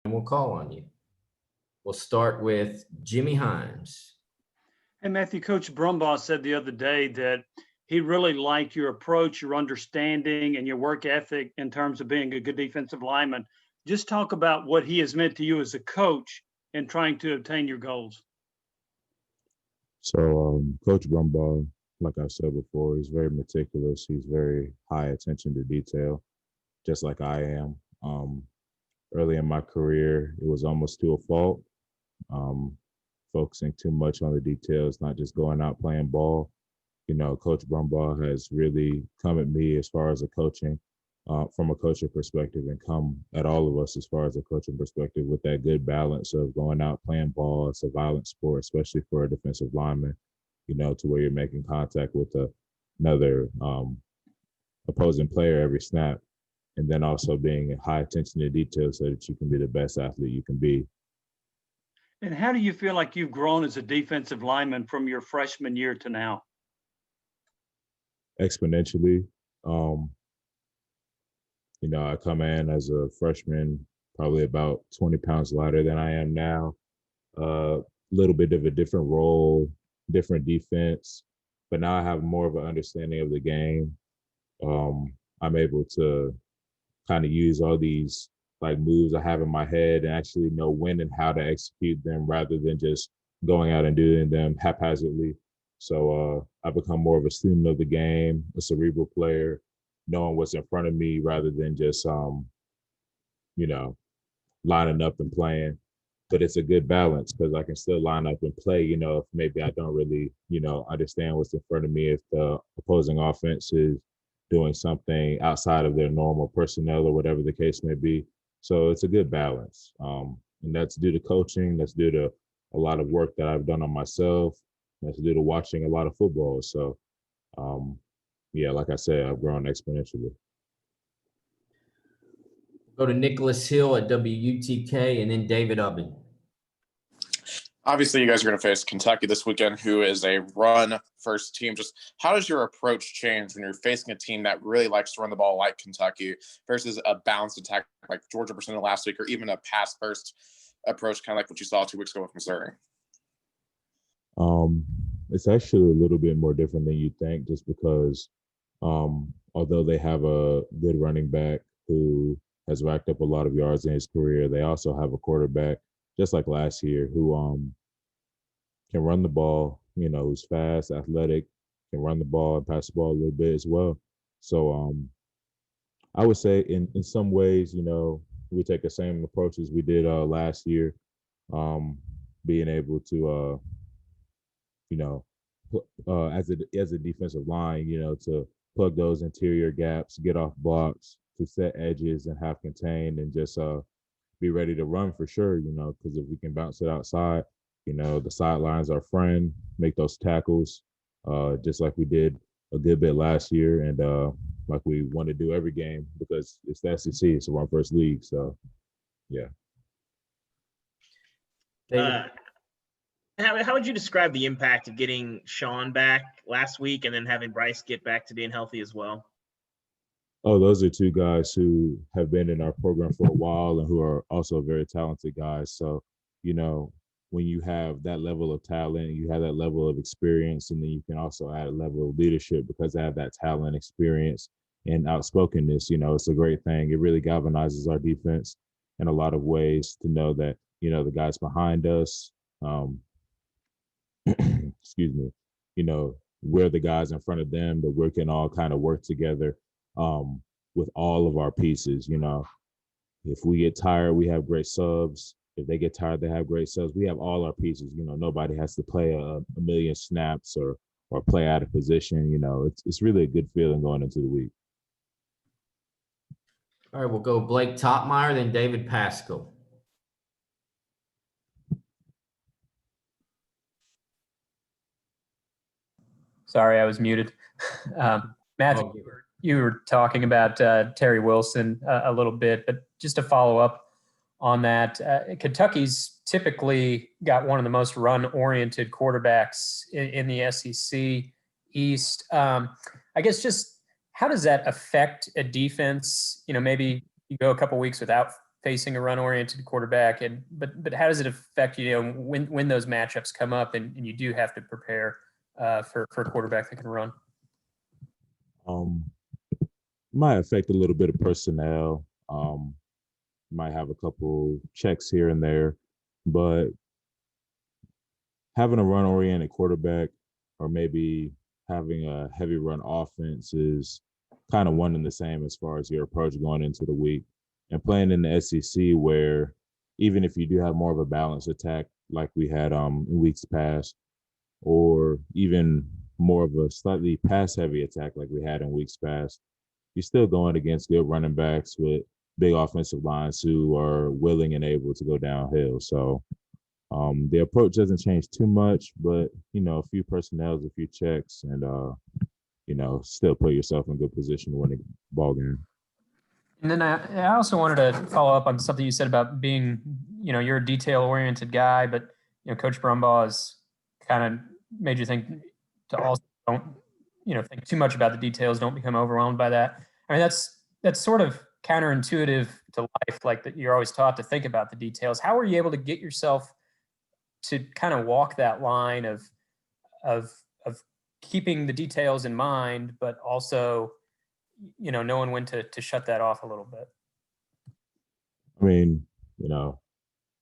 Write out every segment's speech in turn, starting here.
and we'll call on you. We'll start with Jimmy Hines. Hey, Matthew, Coach Brumbaugh said the other day that he really liked your approach, your understanding, and your work ethic in terms of being a good defensive lineman. Just talk about what he has meant to you as a coach in trying to obtain your goals. So Coach Brumbaugh, like I said before, he's very meticulous. He's very high attention to detail, just like I am. Early in my career, it was almost to a fault, focusing too much on the details, not just going out playing ball. Coach Brumbaugh has really come at me as far as from a coaching perspective, and come at all of us as far as a coaching perspective with that good balance of going out playing ball. It's a violent sport, especially for a defensive lineman, to where you're making contact with another opposing player every snap, and then also being high attention to detail so that you can be the best athlete you can be. And how do you feel like you've grown as a defensive lineman from your freshman year to now? Exponentially. I come in as a freshman, probably about 20 pounds lighter than I am now. A little bit of a different role, different defense, but now I have more of an understanding of the game. I'm able to kind of use all these moves I have in my head and actually know when and how to execute them rather than just going out and doing them haphazardly. So I become more of a student of the game, a cerebral player, knowing what's in front of me rather than just, lining up and playing. But it's a good balance because I can still line up and play, if maybe I don't really, understand what's in front of me, if the opposing offense is doing something outside of their normal personnel or whatever the case may be. So it's a good balance. And that's due to coaching. That's due to a lot of work that I've done on myself. That's due to watching a lot of football. So, like I said, I've grown exponentially. Go to Nicholas Hill at WUTK, and then David Ubben. Obviously, you guys are going to face Kentucky this weekend, who is a run-first team. Just how does your approach change when you're facing a team that really likes to run the ball like Kentucky versus a balanced attack like Georgia presented last week, or even a pass-first approach, kind of like what you saw 2 weeks ago with Missouri? It's actually a little bit more different than you think, just because although they have a good running back who has racked up a lot of yards in his career, they also have a quarterback, just like last year, who can run the ball, who's fast, athletic, can run the ball and pass the ball a little bit as well. So I would say in some ways, we take the same approach as we did last year, being able to, as a defensive line, to plug those interior gaps, get off blocks, to set edges and have contained, and just be ready to run for sure, because if we can bounce it outside, the sidelines our friend, make those tackles, just like we did a good bit last year, and like we want to do every game, because it's the SEC, it's a run-first league, so yeah. How would you describe the impact of getting Sean back last week and then having Bryce get back to being healthy as well? Oh, those are two guys who have been in our program for a while and who are also very talented guys. So, when you have that level of talent, you have that level of experience, and then you can also add a level of leadership because they have that talent, experience, and outspokenness. It's a great thing. It really galvanizes our defense in a lot of ways to know that, the guys behind us, excuse me, we're the guys in front of them, that we can all kind of work together with all of our pieces. If we get tired, we have great subs. If they get tired, they have great subs. We have all our pieces. Nobody has to play a million snaps or play out of position. It's really a good feeling going into the week. All right, we'll go Blake Topmeyer, then David Pascal. Sorry, I was muted. Matthew, you were talking about Terry Wilson a little bit, but just to follow up on that, Kentucky's typically got one of the most run-oriented quarterbacks in the SEC East. I guess how does that affect a defense? Maybe you go a couple weeks without facing a run-oriented quarterback, but how does it affect you, when those matchups come up and you do have to prepare for a quarterback that can run? Might affect a little bit of personnel. Might have a couple checks here and there, but having a run-oriented quarterback or maybe having a heavy run offense is kind of one and the same as far as your approach going into the week. And playing in the SEC, where even if you do have more of a balanced attack like we had in weeks past, or even more of a slightly pass-heavy attack like we had in weeks past, you're still going against good running backs with big offensive lines who are willing and able to go downhill. So the approach doesn't change too much, but, a few personnels, a few checks, and, still put yourself in good position to win a ball game. And then I also wanted to follow up on something you said about being, you're a detail-oriented guy, but, Coach Brumbaugh has kind of made you think to also don't, think too much about the details, don't become overwhelmed by that. I mean, that's sort of counterintuitive to life, like that you're always taught to think about the details. How were you able to get yourself to kind of walk that line of keeping the details in mind, but also, knowing when to shut that off a little bit? I mean,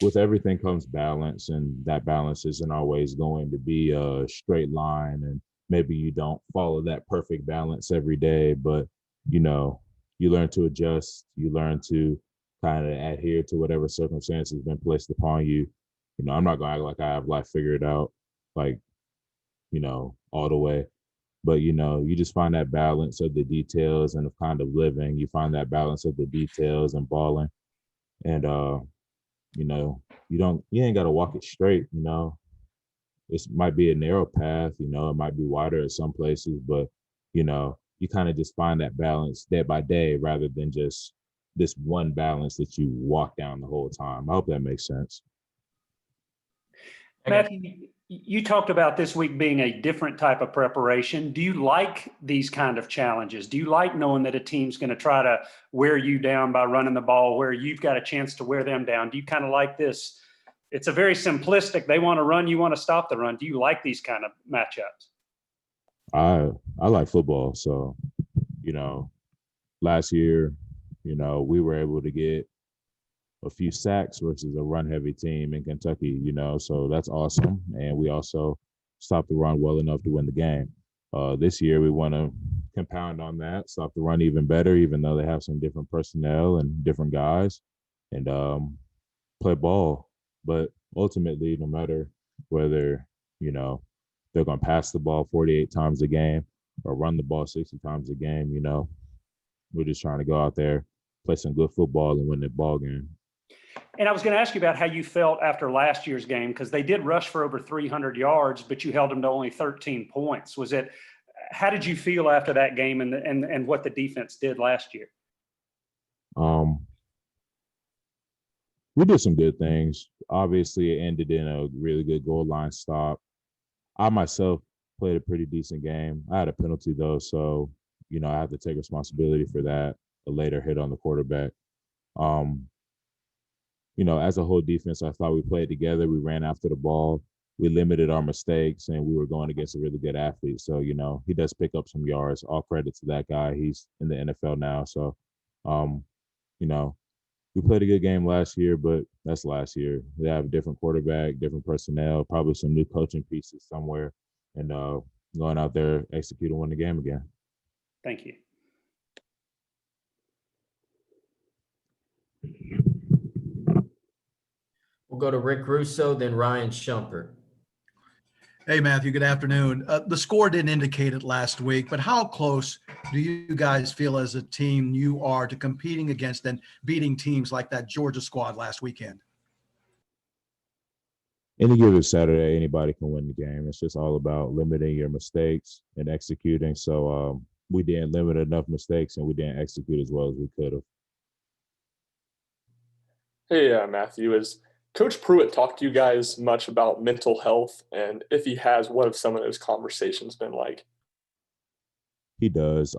with everything comes balance, and that balance isn't always going to be a straight line, and maybe you don't follow that perfect balance every day, but you learn to adjust, you learn to kind of adhere to whatever circumstances been placed upon you. I'm not gonna act like I have life figured out, like, all the way. But, you just find that balance of the details and of kind of living. You find that balance of the details and balling. And, you ain't got to walk it straight, It might be a narrow path, it might be wider at some places, but, you kind of just find that balance day by day rather than just this one balance that you walk down the whole time. I hope that makes sense. Matthew, you talked about this week being a different type of preparation. Do you like these kind of challenges? Do you like knowing that a team's going to try to wear you down by running the ball where you've got a chance to wear them down? Do you kind of like this? It's a very simplistic, they want to run, you want to stop the run. Do you like these kind of matchups? I like football. So, last year, we were able to get a few sacks versus a run-heavy team in Kentucky, so that's awesome. And we also stopped the run well enough to win the game. This year, we want to compound on that, stop the run even better, even though they have some different personnel and different guys, and play ball. But ultimately, no matter whether, they're going to pass the ball 48 times a game or run the ball 60 times a game, we're just trying to go out there, play some good football and win the ball game. And I was going to ask you about how you felt after last year's game, because they did rush for over 300 yards, but you held them to only 13 points. How did you feel after that game and what the defense did last year? We did some good things. Obviously, it ended in a really good goal line stop. I myself played a pretty decent game. I had a penalty though, so I have to take responsibility for that. A later hit on the quarterback. As a whole defense, I thought we played together. We ran after the ball. We limited our mistakes, and we were going against a really good athlete. So, he does pick up some yards. All credit to that guy. He's in the NFL now. So, we played a good game last year, but that's last year. They have a different quarterback, different personnel, probably some new coaching pieces somewhere, and going out there, execute and win the game again. Thank you. We'll go to Rick Russo, then Ryan Shumpert. Hey, Matthew, good afternoon. The score didn't indicate it last week, but how close do you guys feel as a team you are to competing against and beating teams like that Georgia squad last weekend? Any given Saturday, anybody can win the game. It's just all about limiting your mistakes and executing. So we didn't limit enough mistakes, and we didn't execute as well as we could have. Hey, Matthew, has Coach Pruitt talked to you guys much about mental health? And if he has, what have some of those conversations been like? He does.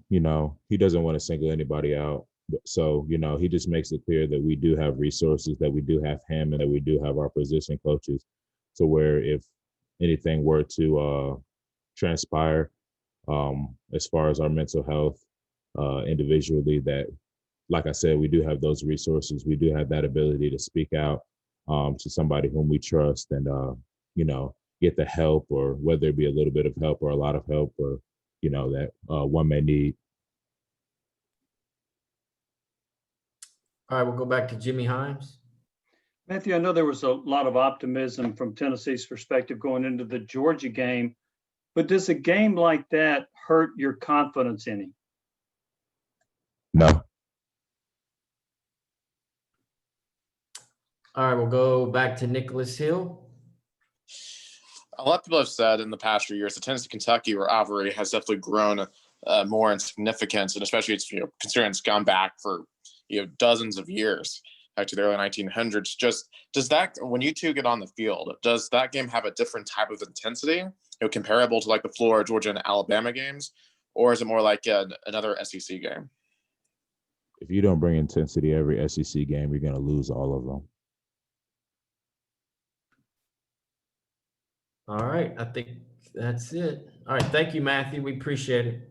He doesn't want to single anybody out. So, you know, he just makes it clear that we do have resources, that we do have him, and that we do have our position coaches, to where if anything were to transpire as far as our mental health individually, that, like I said, we do have those resources. We do have that ability to speak out to somebody whom we trust, and, you know, get the help, or whether it be a little bit of help or a lot of help, or, you know, that one may need. All right, we'll go back to Jimmy Himes. Matthew, I know there was a lot of optimism from Tennessee's perspective going into the Georgia game, but does a game like that hurt your confidence any? No. All right, we'll go back to Nicholas Hill. A lot of people have said in the past few years the Tennessee-Kentucky rivalry has definitely grown more in significance, and especially it's, you know, considering it's gone back for, you know, dozens of years, back to the early 1900s. Just does that, when you two get on the field, does that game have a different type of intensity, you know, comparable to like the Florida, Georgia, and Alabama games, or is it more like another SEC game? If you don't bring intensity every SEC game, you're going to lose all of them. All right, I think that's it. All right, thank you, Matthew. We appreciate it.